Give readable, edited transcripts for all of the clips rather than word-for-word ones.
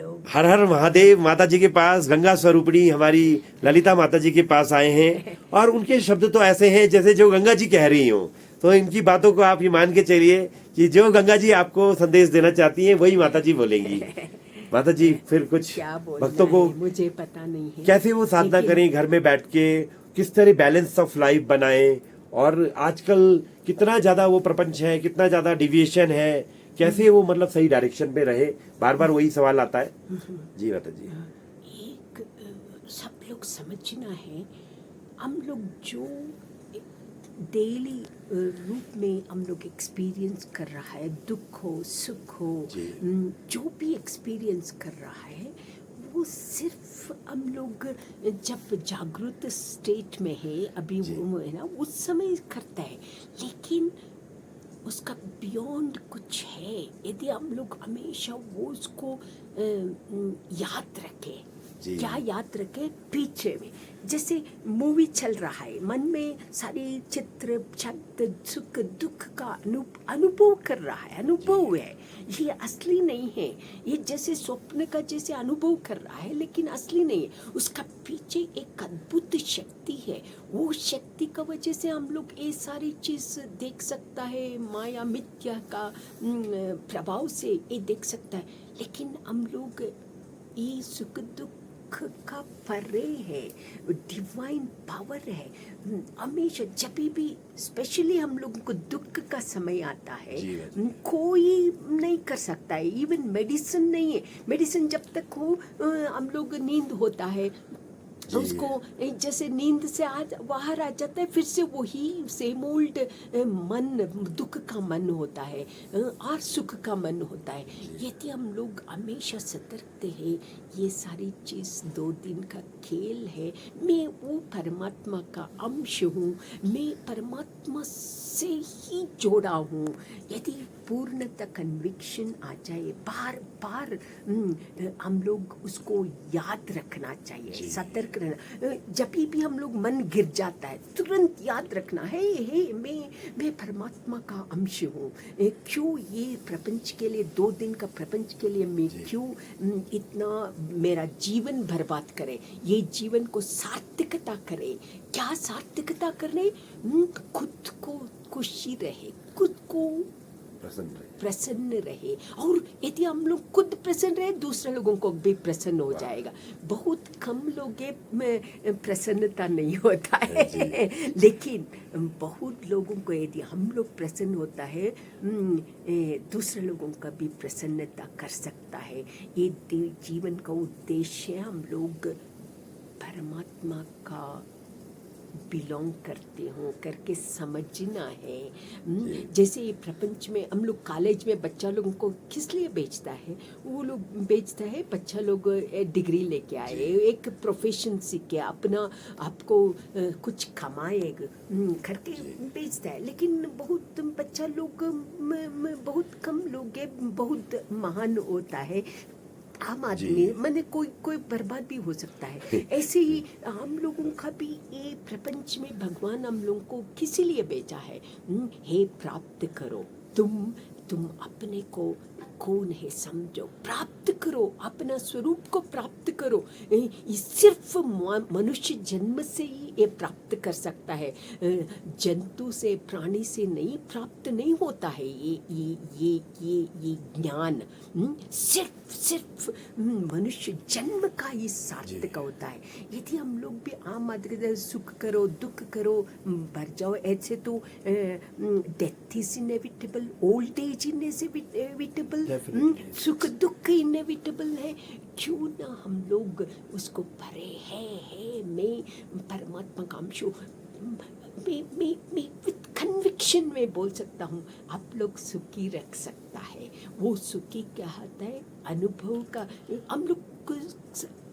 लोग। हर हर महादेव। माता जी के पास गंगा स्वरूपिणी हमारी ललिता माता जी के पास आए हैं और उनके शब्द तो ऐसे हैं जैसे जो गंगा जी कह रही हो। तो इनकी बातों को आप ये मान के चलिए कि जो गंगा जी आपको संदेश देना चाहती हैं वही माता जी बोलेंगी। माता जी फिर कुछ क्या बोलना भक्तों को है मुझे पता नहीं है, कैसे वो साधना लेकिन करें घर में बैठ के, किस तरह बैलेंस ऑफ लाइफ बनाएं। और आजकल कितना ज्यादा वो प्रपंच है, कितना ज्यादा डिविएशन है, कैसे वो मतलब सही डायरेक्शन पे रहे। बार बार वही सवाल आता है जी माता जी। एक सब लोग समझना है, हम लोग जो डेली रूप में हम लोग एक्सपीरियंस कर रहा है, दुख हो सुख हो, जो भी एक्सपीरियंस कर रहा है वो सिर्फ हम लोग जब जागृत स्टेट में है अभी वो है ना, उस समय करता है। लेकिन उसका बियॉन्ड कुछ है, यदि हम लोग हमेशा वो उसको याद रखें। क्या याद रखें? पीछे में जैसे मूवी चल रहा है, मन में सारी चित्र शब्द सुख दुख का अनुभव कर रहा है, अनुभव है, ये असली नहीं है। ये जैसे स्वप्न का जैसे अनुभव कर रहा है लेकिन असली नहीं है। उसका पीछे एक अद्भुत शक्ति है, वो शक्ति का वजह से हम लोग ये सारी चीज देख सकता है, माया मिथ्या का प्रभाव से ये देख सकता है। लेकिन हम लोग ये सुख दुख का परे है, डिवाइन पावर है। हमेशा जब भी स्पेशली हम लोगों को दुख का समय आता है, कोई नहीं कर सकता है, इवन मेडिसिन नहीं है। मेडिसिन जब तक हो हम लोग नींद होता है उसको जैसे नींद से आज बाहर आ जाता है, फिर से वही सेम ओल्ड मन, दुख का मन होता है और सुख का मन होता है। यदि हम लोग हमेशा सतर्क हैं, ये सारी चीज़ 2 दिन का खेल है, मैं वो परमात्मा का अंश हूँ, मैं परमात्मा से ही जोड़ा हूँ। यदि पूर्णतः कन्विक्शन आ जाए, बार बार हम लोग उसको याद रखना चाहिए, सतर्क रहना। जब भी हम लोग मन गिर जाता है तुरंत याद रखना है, हे मैं परमात्मा का अंश हूँ। क्यों ये प्रपंच के लिए, 2 दिन का प्रपंच के लिए मैं क्यों इतना मेरा जीवन बर्बाद करे? ये जीवन को सार्थकता करे। क्या सार्थकता करने? खुद को खुशी रहे, खुद को प्रसन्न रहे। और यदि हम लोग खुद प्रसन्न रहे, दूसरे लोगों को भी प्रसन्न हो जाएगा। बहुत कम लोग में प्रसन्नता नहीं होता है लेकिन बहुत लोगों को यदि हम लोग प्रसन्न होता है, दूसरे लोगों का भी प्रसन्नता कर सकता है। ये जीवन का उद्देश्य, हम लोग परमात्मा का बिलोंग करते हो करके समझना है। जैसे ये प्रपंच में हम लोग कॉलेज में बच्चा लोगों को किस लिए बेचता है? वो लोग बेचता है, बच्चा लोग डिग्री लेके आए, एक प्रोफेशन सीखे, अपना आपको कुछ कमाए करके बेचता है। लेकिन बहुत बच्चा लोग बहुत कम लोग बहुत महान होता है। आम आदमी मैंने कोई बर्बाद भी हो सकता है। ऐसे ही हम लोगों का भी ये प्रपंच में भगवान हम लोगों को किसी लिए भेजा है? हे प्राप्त करो, तुम अपने को कौन है समझो, प्राप्त करो, अपना स्वरूप को प्राप्त करो। सिर्फ मनुष्य जन्म से ही ये प्राप्त कर सकता है, जंतु से प्राणी से नहीं प्राप्त नहीं होता है ये ज्ञान। सिर्फ मनुष्य जन्म का ही सार्थक होता है। यदि हम लोग भी आम आदमी सुख करो दुख करो भर जाओ, ऐसे तो death is inevitable, old age inevitable, सुख दुख इनएविटेबल है। क्यों ना हम लोग उसको भरे है मैं परमात्मा का अंश हूँ। मैं विद कन्विक्शन में बोल सकता हूँ, आप लोग सुखी रख सकता है। वो सुखी क्या होता है? अनुभव का। हम लोग को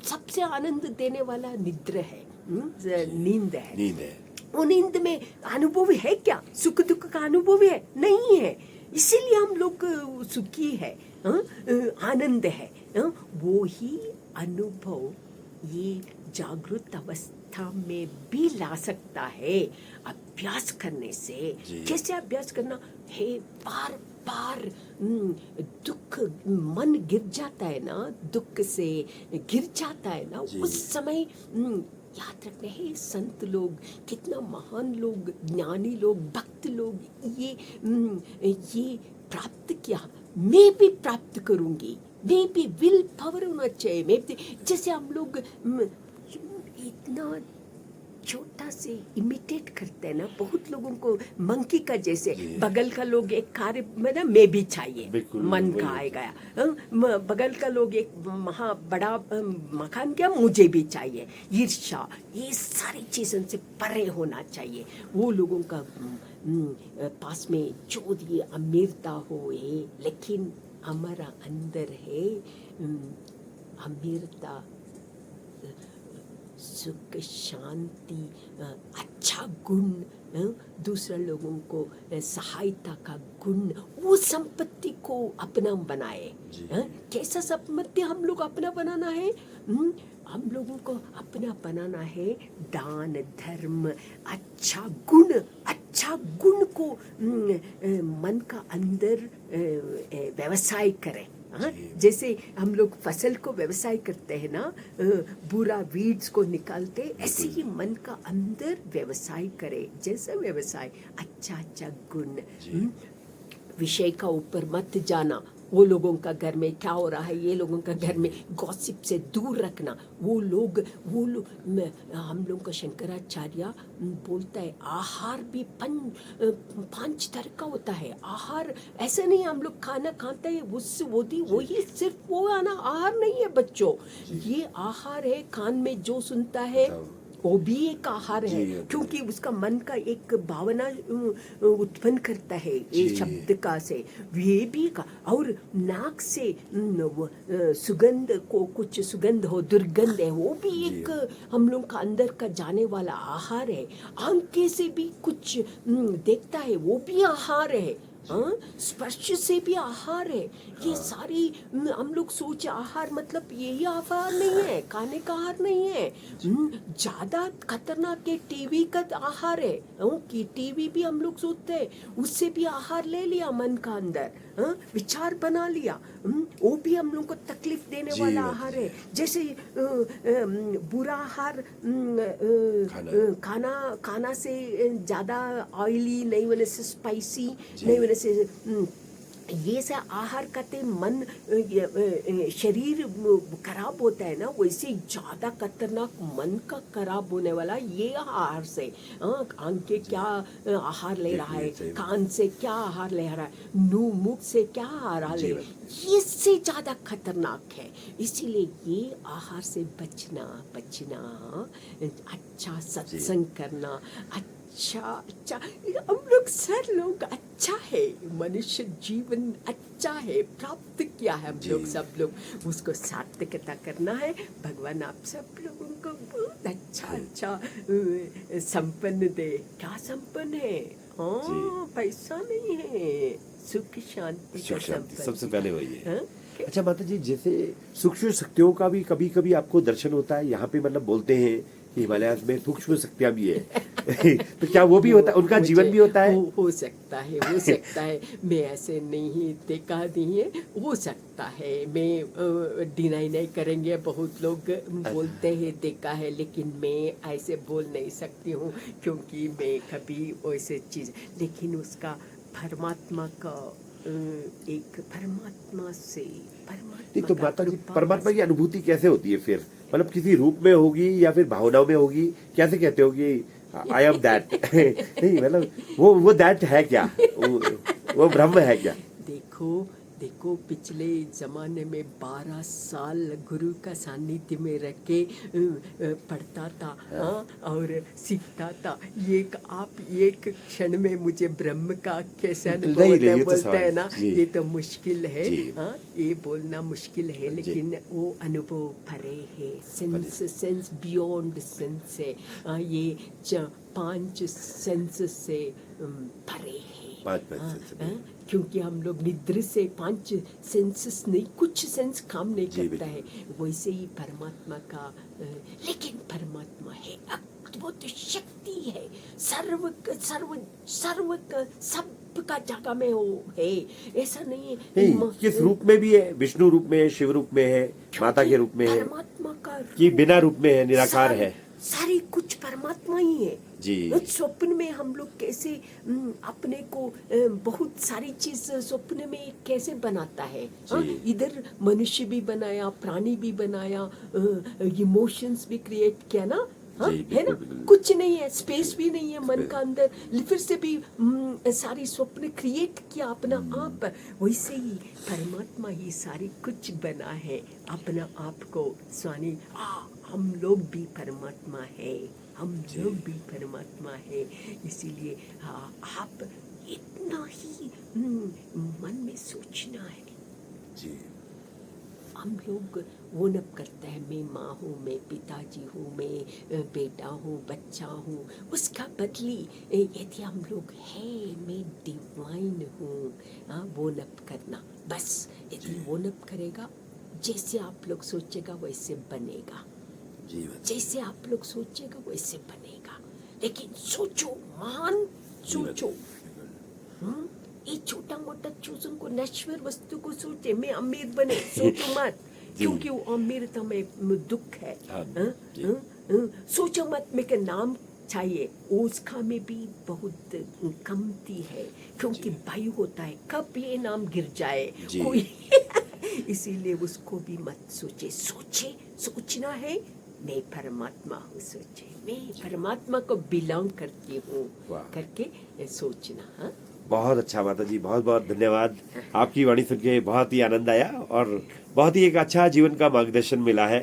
सबसे आनंद देने वाला निद्रा है, नींद है। वो नींद में अनुभव है क्या? सुख दुख का अनुभव है? नहीं है। इसीलिए हम लोग सुखी है, आनंद है। वो ही अनुभव ये जागृत अवस्था में भी ला सकता है अभ्यास करने से। कैसे अभ्यास करना है? बार बार दुख, मन गिर जाता है ना, दुख से गिर जाता है ना, जी। उस समय याद रखना है संत लोग, कितना महान लोग, ज्ञानी लोग, भक्त लोग ये प्राप्त किया, मैं भी प्राप्त करूंगी, मैं भी विल पावर होना चाहिए, मैं भी, जैसे हम लोग इतना छोटा से इमिटेट करते हैं ना, बहुत लोगों को मंकी का जैसे, बगल का लोग एक कार्य में ना मैं भी चाहिए, मन का आएगा, बगल का लोग एक महा बड़ा मकान क्या, मुझे भी चाहिए, ईर्ष्या, ये सारी चीज़ों से परे होना चाहिए। वो लोगों का पास में जो ये अमीरता हो है, लेकिन हमारा अंदर है अमीरता, सुख, शांति, अच्छा गुण, दूसरे लोगों को सहायता का गुण, वो संपत्ति को अपना बनाए। कैसा संपत्ति हम लोग अपना बनाना है? हम लोगों को अपना बनाना है दान धर्म, अच्छा गुण को मन का अंदर व्यवसाय करें। जैसे हम लोग फसल को व्यवसाय करते हैं ना, बुरा वीड्स को निकालते, ऐसे ही मन का अंदर व्यवसाय करे। जैसा व्यवसाय, अच्छा गुण, विषय का ऊपर मत जाना, वो लोगों का घर में क्या हो रहा है, ये लोगों का घर में गॉसिप से दूर रखना। वो लोग हम लोग का शंकराचार्य बोलता है आहार भी पांच तरह का होता है। आहार ऐसा नहीं हम लोग खाना खाते हैं उससे वही सिर्फ वो आहार नहीं है बच्चों, ये आहार है कान में जो सुनता है वो भी एक आहार है, क्योंकि उसका मन का एक भावना उत्पन्न करता है ये शब्द का से, ये भी का, और नाक से सुगंध को, कुछ सुगंध हो, दुर्गंध है, वो भी एक हम लोग का अंदर का जाने वाला आहार है। आंख से भी कुछ देखता है, वो भी आहार है। स्पर्श से भी आहार है। ये सारी हम लोग सोचे आहार मतलब यही आहार नहीं है, खाने का आहार नहीं है। ज्यादा खतरनाक है टीवी का आहार है, कि टीवी भी हम लोग सोचते हैं उससे भी आहार ले लिया मन का अंदर, विचार बना लिया, वो भी हम लोग को तकलीफ देने वाला आहार है। जैसे बुरा आहार खाना से ज्यादा ऑयली नहीं होने से, स्पाइसी नहीं होने से, ये से आहार करते मन शरीर खराब होता है ना, वैसे ज्यादा खतरनाक मन का खराब होने वाला ये आहार से। आंखें क्या आहार ले रहा है, कान से क्या आहार ले रहा है, मुख से क्या आहार ले रहा है, ये से ज्यादा खतरनाक है। इसीलिए ये आहार से बचना, अच्छा सत्संग करना, अच्छा हम लोग सर लोग अच्छा है, मनुष्य जीवन अच्छा है, प्राप्त किया है हम लोग, सब लोग उसको सार्थकता करना है। भगवान आप सब लोगों को बहुत अच्छा संपन्न दे। क्या संपन्न है? पैसा नहीं है, सुख शांति सबसे पहले वही है। अच्छा माता जी, जैसे सूक्ष्म शक्तियों का भी कभी कभी आपको दर्शन होता है? यहाँ पे मतलब बोलते हैं कि हिमालय में सूक्ष्म शक्तियाँ भी है तो क्या वो भी होता है, उनका जीवन भी होता है? हो सकता है, मैं ऐसे नहीं देखा नहीं है, हो सकता है, मैं डिनाई नहीं करेंगे। बहुत लोग बोलते हैं देखा है, लेकिन मैं ऐसे बोल नहीं सकती हूँ, क्योंकि मैं कभी वैसे चीज, लेकिन उसका परमात्मा का एक परमात्मा से तो माता जी, परमात्मा की अनुभूति कैसे होती है फिर? मतलब किसी रूप में होगी या फिर भावनाओं में होगी? कैसे कहते हो कि आई एम दैट? नहीं मतलब वो दैट है क्या? वो ब्रह्म है क्या? देखो पिछले ज़माने में 12 साल गुरु का सानिध्य में रह के पढ़ता था और सीखता था। एक क्षण में मुझे ब्रह्म का कैसा बोलते हैं ना, ये तो मुश्किल है। ये बोलना मुश्किल है, लेकिन वो अनुभव परे है, सेंस बियॉन्ड सेंस है। ये 5 सेंस से परे है। क्योंकि हम लोग निद्र से 5 सेंसेस नहीं, कुछ सेंस काम नहीं करता है, वैसे ही परमात्मा का। लेकिन परमात्मा है, अद्भुत शक्ति है, सर्व सब सबका जगह में वो है, ऐसा नहीं है। नहीं, किस रूप में भी है, विष्णु रूप में है, शिव रूप में है, माता के रूप में है, परमात्मा का कि बिना रूप में है, निराकार है। सारी कुछ परमात्मा ही है जी। स्वप्न में हम लोग कैसे अपने को बहुत सारी चीज स्वप्न में कैसे बनाता है। हाँ, इधर मनुष्य भी बनाया, प्राणी भी बनाया, इमोशंस भी क्रिएट किया ना। हाँ, है ना, कुछ नहीं है, स्पेस भी नहीं है मन का अंदर, फिर से भी सारी स्वप्न क्रिएट किया अपना आप। वैसे ही परमात्मा ही सारी कुछ बना है अपना आप को। स्वामी हम लोग भी परमात्मा है, हम लोग भी परमात्मा है। इसीलिए आप इतना ही मन में सोचना है। जी। हम लोग वो नब करता है, मैं माँ हूँ, मैं पिताजी हूँ, मैं बेटा हूँ, बच्चा हूँ। उसका बदली यदि हम लोग हैं, मैं डिवाइन हूँ, वो नब करना बस। यदि वो नब करेगा, जैसे आप लोग सोचेगा वैसे बनेगा, जैसे आप लोग सोचेगा वैसे बनेगा। लेकिन सोचो, महान सोचो। ये छोटा मोटा चीजों को, नश्वर वस्तु को सोचे, मैं अमीर बने सोचो मत, क्योंकि वो अमीरता में दुख है। सोचो मत मैं के नाम चाहिए, उसका में भी बहुत कमती है, क्योंकि भय होता है कब ये नाम गिर जाए कोई इसीलिए उसको भी मत सोचे। सोचे, सोचना है मैं परमात्मा हूँ, सोचे मैं परमात्मा को बिलोंग करती हूँ करके सोचना। हाँ, बहुत अच्छा माता जी, बहुत बहुत धन्यवाद। आपकी वाणी सुन के बहुत ही आनंद आया और बहुत ही एक अच्छा जीवन का मार्गदर्शन मिला है।